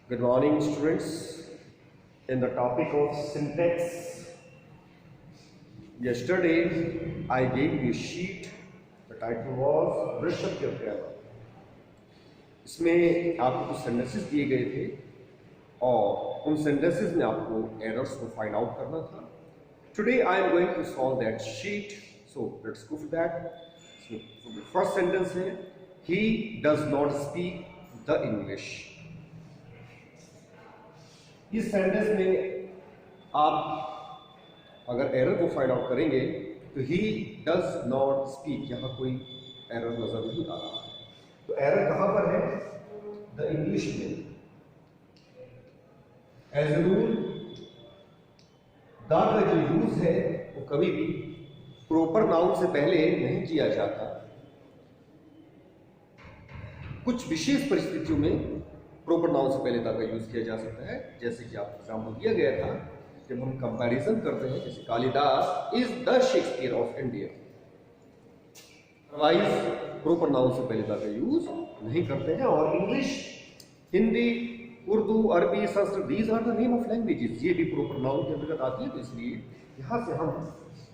Good morning, students. In the topic of syntax, yesterday I gave you a sheet. The title was Brush Up Your Grammar. इसमें आपको कुछ sentences दिए गए थे और उन सेंटेंसेस में आपको एरर्स को फाइंड आउट करना था. Today I am going to solve that sheet. So let's go for that. So the first sentence है, he does not speak the English. इस सेंटेंस में आप अगर एरर को फाइंड आउट करेंगे तो ही डज नॉट स्पीक, यहाँ कोई एरर नजर नहीं आ रहा है. तो एरर कहां पर है? द इंग्लिश में. एज ए रूल द का जो यूज है वो कभी भी प्रॉपर नाउन से पहले नहीं किया जाता. कुछ विशेष परिस्थितियों में प्रॉपर नाउन से पहले द का यूज किया जा सकता है, जैसे कि आप एग्जाम्पल दिया गया था जब हम कंपैरिजन करते हैं, जैसे Kalidas is the Shakespeare of India. Otherwise proper noun से पहले द का यूज नहीं करते हैं. और इंग्लिश, हिंदी, उर्दू, अरबी, Sanskrit, these are the name of languages, ये भी प्रॉपर नाउन के अंतर्गत आती है. तो इसलिए यहां से हम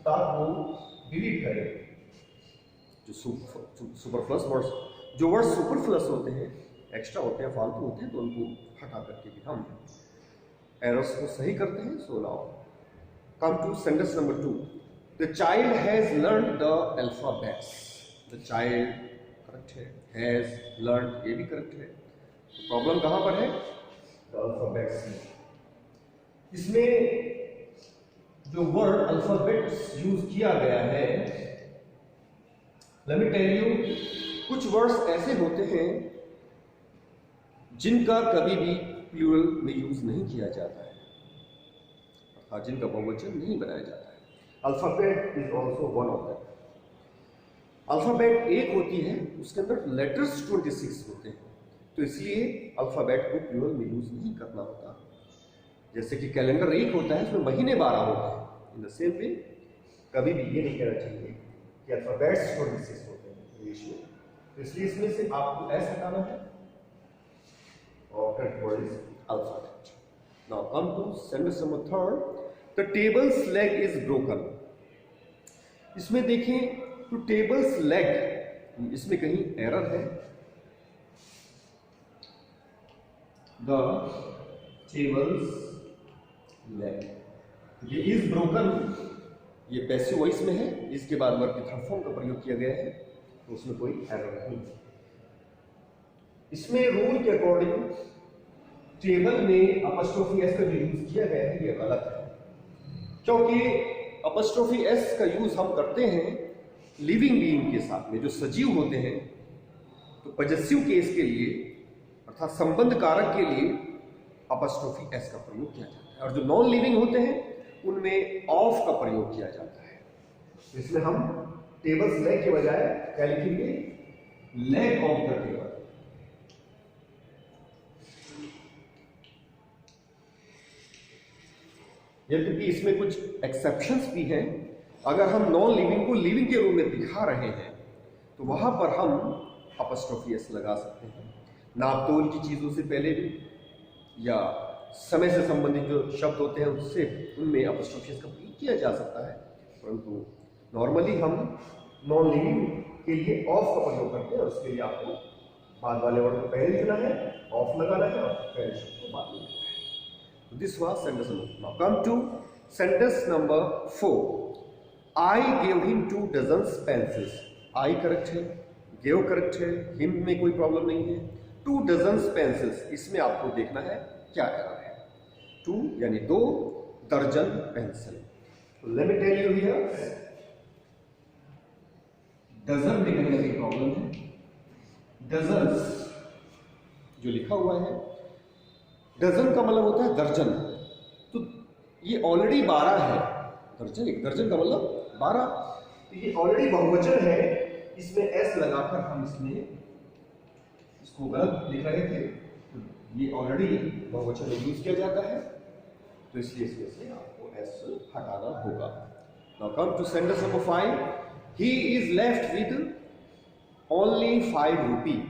द को डिलीट करें. जो सुपरफ्लस वर्ड्स, जो वर्ड्स सुपरफ्लस होते हैं, एक्स्ट्रा होते हैं, फालतू होते हैं, तो उनको हटा करके भी हम एरर्स को सही करते हैं. So now come to sentence number 2. The child has learn the alphabets. The child correct है, हैज लर्न ये भी करेक्ट है. तो प्रॉब्लम कहां पर है? द अल्फाबेट्स में. इसमें जो वर्ड अल्फाबेट्स यूज किया गया है, लेट मी टेल यू, कुछ वर्ड्स ऐसे होते हैं जिनका कभी भी प्लूरल में यूज नहीं किया जाता है, अर्थात जिनका बहुवचन नहीं बनाया जाता है. Alphabet is also one of that. Alphabet एक होती है, उसके अंदर लेटर्स 26 होते हैं, तो इसलिए अल्फाबेट को प्लूरल में यूज नहीं करना होता. जैसे कि कैलेंडर एक होता है, उसमें महीने 12 होते हैं. इन द सेम वे कभी भी ये नहीं कहना चाहिए कि अल्फाबेट्स 26 होते हैं इंग्लिश में. तो इसलिए इसमें से आपको एस हटाना है और correct word is alphabet. Now come to sentence number 3. The table's leg is broken. इसमें देखें तो table's leg, इसमें कहीं एरर है. The table's leg, ये is broken, ये पैसिव वॉइस में है, इसके बाद वर्ब के थर्ड फॉर्म का प्रयोग किया गया है, तो उसमें कोई एरर नहीं. इसमें रूल के अकॉर्डिंग टेबल में अपस्ट्रोफी एस का जो यूज किया गया है ये गलत है, क्योंकि अपस्ट्रोफी एस का यूज हम करते हैं लिविंग बीइंग के साथ में, जो सजीव होते हैं. तो पजेसिव केस के लिए अर्थात संबंध कारक के लिए अपस्ट्रोफी एस का प्रयोग किया जाता है, और जो नॉन लिविंग होते हैं उनमें ऑफ का प्रयोग किया जाता है. इसमें हम टेबल्स लेग के बजाय क्या लिखेंगे? Leg of the table. यद्यपि इसमें कुछ एक्सेप्शंस भी हैं. अगर हम नॉन लिविंग को लिविंग के रूप में दिखा रहे हैं तो वहां पर हम अपस्ट्रोफी एस लगा सकते हैं. नापतोल की चीजों से पहले भी, या समय से संबंधित जो शब्द होते हैं उससे, उनमें अपस्ट्रोफी एस का प्रयोग किया जा सकता है. परंतु नॉर्मली हम नॉन लिविंग के लिए ऑफ का प्रयोग करते हैं, और उसके लिए आपको बाद वाले वर्ड को पहले लिखना है, ऑफ लगाना है, और पहले शब्द को बाद में लिखना है. This was sentence number 2. Now come to sentence number 4. I gave him 2 dozen pencils. I correct है, gave correct है, him में कोई प्रॉब्लम नहीं है. 2 dozen pencils, इसमें आपको देखना है क्या एरर है. 2 यानी 2 दर्जन pencil. Let me tell you here, dozen में कहीं ना प्रॉब्लम है. डजन्स जो लिखा हुआ है, डजन का मतलब होता है दर्जन, तो ये ऑलरेडी 12 है. दर्जन, एक दर्जन का मतलब 12, तो ये ऑलरेडी बहुवचन है. इसमें एस लगाकर हम इसको गलत लिख रहे थे, तो ये ऑलरेडी बहुवचन में यूज किया जाता है, तो इसलिए इसमें से आपको एस हटाना होगा. Now come to sentence number 5. He is left with only 5 rupees.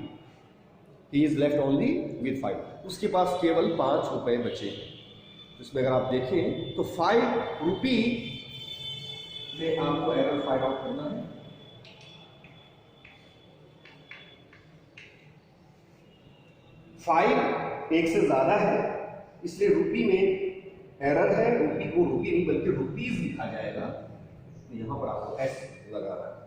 He is left only with 5, उसके पास केवल 5 रुपए बचे हैं। तो इसमें अगर आप देखें तो 5 रुपी में आपको एरर फाइंड आउट करना है। 5 एक से ज्यादा है, इसलिए रुपी में एरर है, रुपी को रुपी नहीं बल्कि रुपीज लिखा जाएगा। तो यहां पर आपको एस लगाना है।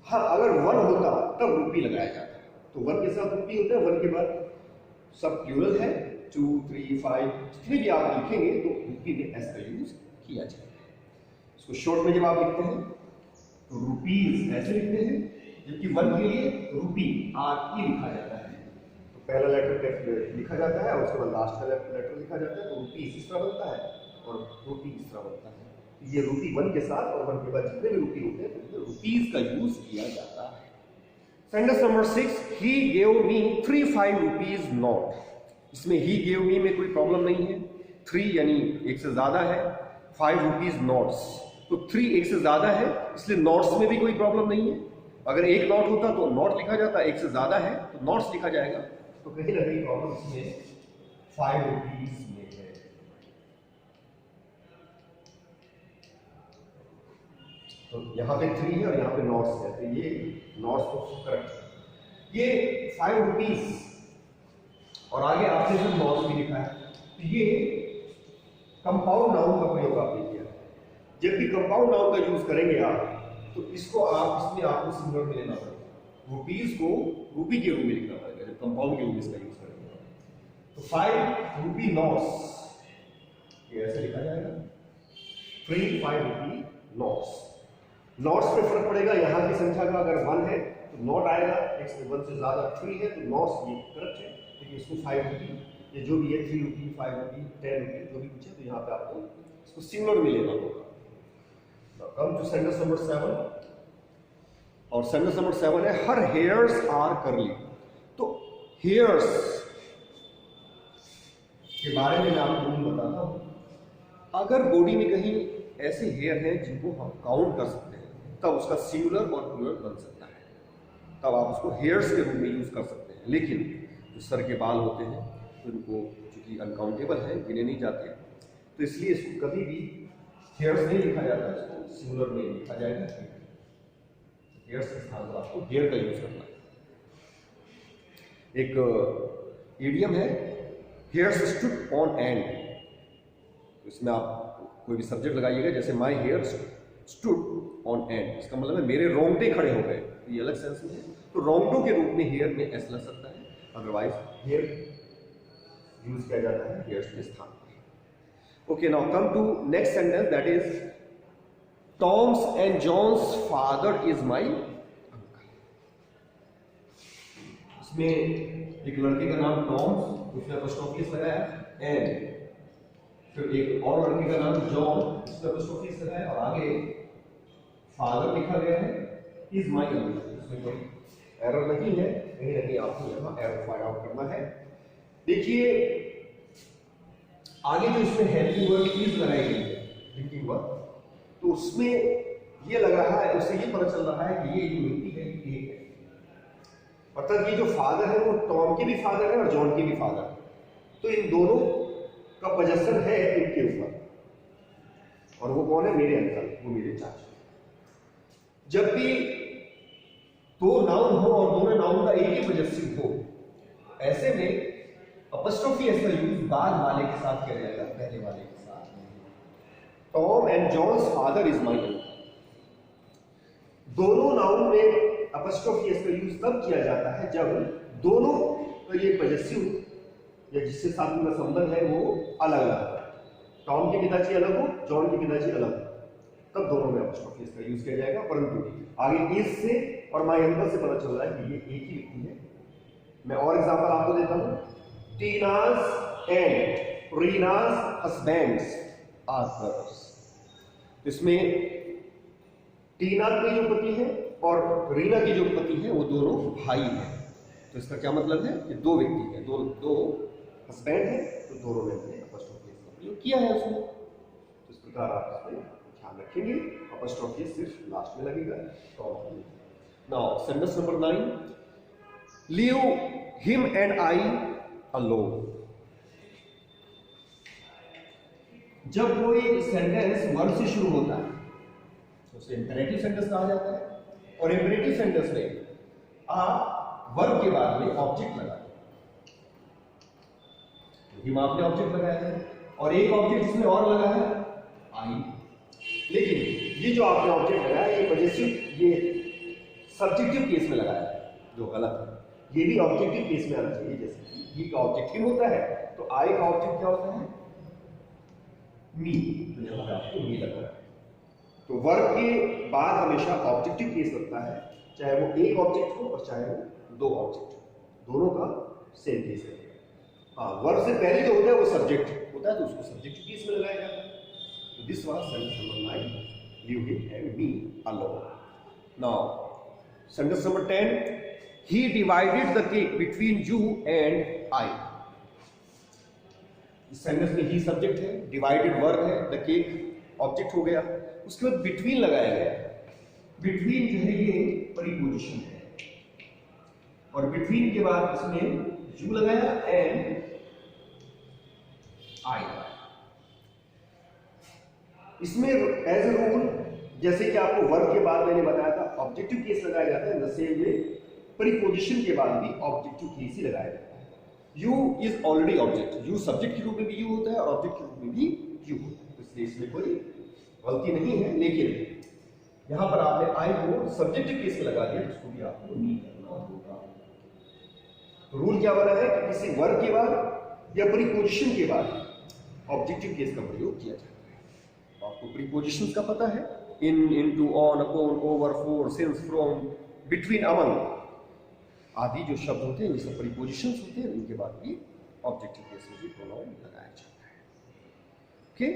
हाँ, अगर 1 होता तब रुपी लगाया जाता, तो 1 के साथ रुपी होता है, 1 के बाद सब प्लूरल है, 2, 3, 5 जितने भी आप लिखेंगे तो रुपी में एस का यूज किया जाएगा। इसको शॉर्ट में जब आप लिखते हैं तो रुपीज ऐसे लिखते हैं, जबकि 1 के लिए रुपी RE लिखा जाता है। तो पहला लेटर लिखा जाता है और उसके बाद लास्ट का लेटर लिखा जाता है, तो रुपीज इस तरह बनता है और रुपी इस तरह बनता है। ये रुपी 1 के साथ और 1 के बाद जितने भी रुपी होते हैं तो रुपीज का यूज किया जाता है। Sentence number 6, he gave me 3 5 rupees note। इसमें he gave me में कोई प्रॉब्लम नहीं है, 3 यानी एक से ज्यादा है, 5 रुपीज नोट्स, तो 3 एक से ज्यादा है, इसलिए नोट्स में भी कोई प्रॉब्लम नहीं है। अगर एक नोट होता तो नोट लिखा जाता, एक से ज्यादा है तो नोट्स लिखा जाएगा। तो कहीं ना कहीं प्रॉब्लम इसमें 5 रुपीज में है। तो यहाँ पे 3 है और यहाँ पे नोट्स है, तो ये नोट्स तो करेक्ट है। ये 5 रुपीज और आगे आपने जो नोट्स भी लिखा है, तो ये कंपाउंड नाउन का प्रयोग आपने किया है। जब भी कंपाउंड नाउन का यूज करेंगे आप, तो इसको आप इसमें आपको सिंगुलर में लेना पड़ेगा। रुपीज को रुपी के रूप में लिखना पड़ेगा जब कंपाउंड के रूप में इसका यूज करेंगे। तो 5 रुपी नोट्स ये ऐसे लिखा जाएगा, 3 5 रुपी नोट्स। नोट्स पे फर्क पड़ेगा, यहाँ की संख्या का अगर 1 है तो नोट आएगा, एक से 1 से ज्यादा 3 है तो नोट्स ये करेक्ट है, लेकिन इसको 5 रुपी ये जो भी है 3 रुपी 5 रुपी 10 रुपी जो भी कुछ है, तो यहाँ पे आपको इसको सिंगुलर में लेना होगा। कम टू सेंटेंस नंबर 7, और सेंटेंस नंबर 7 है हर हेयर्स आर कर्ली। तो हेयर्स के बारे में मैं आपको बताता हूं। अगर बॉडी में कहीं ऐसे हेयर हैं जिनको हम काउंट कर सकते हैं, तब उसका सिंगुलर और प्लूरल बन सकता है, तब आप उसको हेयर्स के रूप में यूज कर सकते हैं। लेकिन जो सर के बाल होते हैं उनको चूंकि अनकाउंटेबल है, गिने नहीं जाते, तो इसलिए इसको कभी भी हेयर्स नहीं लिखा जाता, इसको सिंगुलर में लिखा जाएगा। हेयर्स के स्थान पर आपको हेयर का यूज करना है। एक इडियम है हेयर्स स्टूड ऑन एंड, इसमें आप कोई भी सब्जेक्ट लगाइएगा, जैसे my hair stood on end, इसका मतलब है मेरे रोंगटे खड़े हो गए, ये अलग सेंस में है। तो रोंगटों के रूप में हेयर में एस लग सकता है, अदरवाइज हेयर यूज किया जाता है हेयर्स के स्थान पर। Okay, now come to next sentence, that is Tom's and John's father is my uncle. इसमें एक लड़के का नाम टॉम्स, उसने एपोस्ट्रोफी लगाया, एंड फिर एक और लड़के का नाम जॉन, उसने एपोस्ट्रोफी लगाया, और आगे फादर लिखा गया है इज माई अंकल। इसमें कोई एरर नहीं है, कहीं ना कहीं आपको यहाँ एरर फाइंड आउट करना है। देखिए आगे जो इसमें हेल्पिंग वर्ड इज लगाई गई है, लिंकिंग वर्ड, तो उसमें ये लग रहा है, उससे ये पता चल रहा है कि ये जो व्यक्ति है ये है, अर्थात ये जो फादर है वो टॉम के भी फादर है और जॉन के भी फादर है, तो इन दोनों का पोजेशन है इनके ऊपर, और वो कौन है? मेरे अंकल, वो मेरे चाचा। जब भी दो नाउन हो और दोनों नाउन का एक ही पोजेसिव हो, ऐसे में अपॉस्ट्रोफी एस का यूज बाद वाले के साथ किया जाएगा, पहले वाले के साथ। Tom and John's father is my uncle. दोनों नाउन में अपॉस्ट्रोफी एस का यूज तब किया जाता है जब दोनों का ये पोजेसिव या जिससे साथ में संबंध है वो अलग अलग है। टॉम के पिताजी अलग हो, जॉन के पिताजी अलग हो, तब दोनों में अपॉस्ट्रोफी एस का यूज किया जाएगा। परंतु आगे इज से और माई अंकल से पता चल रहा है कि ये एक ही व्यक्ति है। मैं और एग्जांपल आपको देता हूं, Tina's and रीनाज husbands are brothers. इसमें टीना के जो पति है और रीना के जो पति है वो दोनों भाई हैं। तो इसका क्या मतलब है कि दो व्यक्ति हैं, दो हस्बैंड है, तो दोनों ने अपॉस्ट्रोफी का प्रयोग किया है उसमें। तो इस प्रकार आप इसमें ध्यान रखेंगे, अपॉस्ट्रोफी सिर्फ लास्ट में लगेगा। Now sentence number 9, leave him and I alone. जब कोई सेंटेंस वर्ब से शुरू होता है तो उसे इंपेरेटिव सेंटेंस कहा जाता है, और इंपेरेटिव सेंटेंस में आप वर्ब के बाद में ऑब्जेक्ट लगाए। हिम आपने ऑब्जेक्ट लगाया है, और एक ऑब्जेक्ट इसमें और लगा है आई। लेकिन ये जो आपने ऑब्जेक्ट लगाया ये वजह से ये सब्जेक्टिव केस में लगाया है, जो गलत है। ये भी ऑब्जेक्टिव केस में आना चाहिए, जैसे कि ये का ऑब्जेक्ट हिम होता है तो आई का ऑब्जेक्ट क्या होता है, मी। तो यहां पे आपको मी लग रहा है। तो वर्ब के बाद हमेशा ऑब्जेक्टिव केस लगता है, चाहे वो एक ऑब्जेक्ट हो और चाहे वो दो ऑब्जेक्ट हो, दोनों का सेम केस है। हाँ, वर्ब से पहले जो होता है वो सब्जेक्ट होता है तो उसको सब्जेक्टिव केस में लगाया जाता है। तो this was sentence number 9, leave him and me alone. Now sentence number 10, he divided the cake between you and I। इस सेंटेंस में ही सब्जेक्ट है, डिवाइडेड वर्ब है, द केक ऑब्जेक्ट हो गया, उसके बाद बिटवीन लगाया गया। बिटवीन जो है ये प्रीपोजिशन है, और बिटवीन के बाद इसमें यू लगाया एंड आई। इसमें एज ए रूल, जैसे कि आपको वर्ब के बाद मैंने बताया था ऑब्जेक्टिव केस लगाया जाता है, द सेम वे प्रीपोजिशन के बाद भी ऑब्जेक्टिव केस ही लगाया जाता है। You is already object, you subject के रूप में भी यू होता है और ऑब्जेक्ट के रूप में भी यू होता है, इसलिए इसमें कोई गलती नहीं है। लेकिन यहां पर आपने आई को सब्जेक्टिव केस में लगा दिया, उसको भी आपको नहीं करना होगा। तो रूल क्या बना है कि किसी वर्ब के बाद या प्रीपोजिशन के बाद ऑब्जेक्टिव केस का प्रयोग किया जाता है। आपको प्रीपोजिशंस का पता है, in, into, on, upon, over, for, since, from, between, among आदि जो शब्द होते हैं ये सब प्रीपोजिशंस होते हैं, इनके बाद भी ऑब्जेक्टिव केस में भी प्रोनाउन लगाया जाता है। Okay,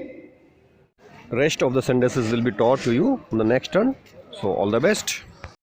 rest of the sentences will be taught to you in the next turn, so all the best.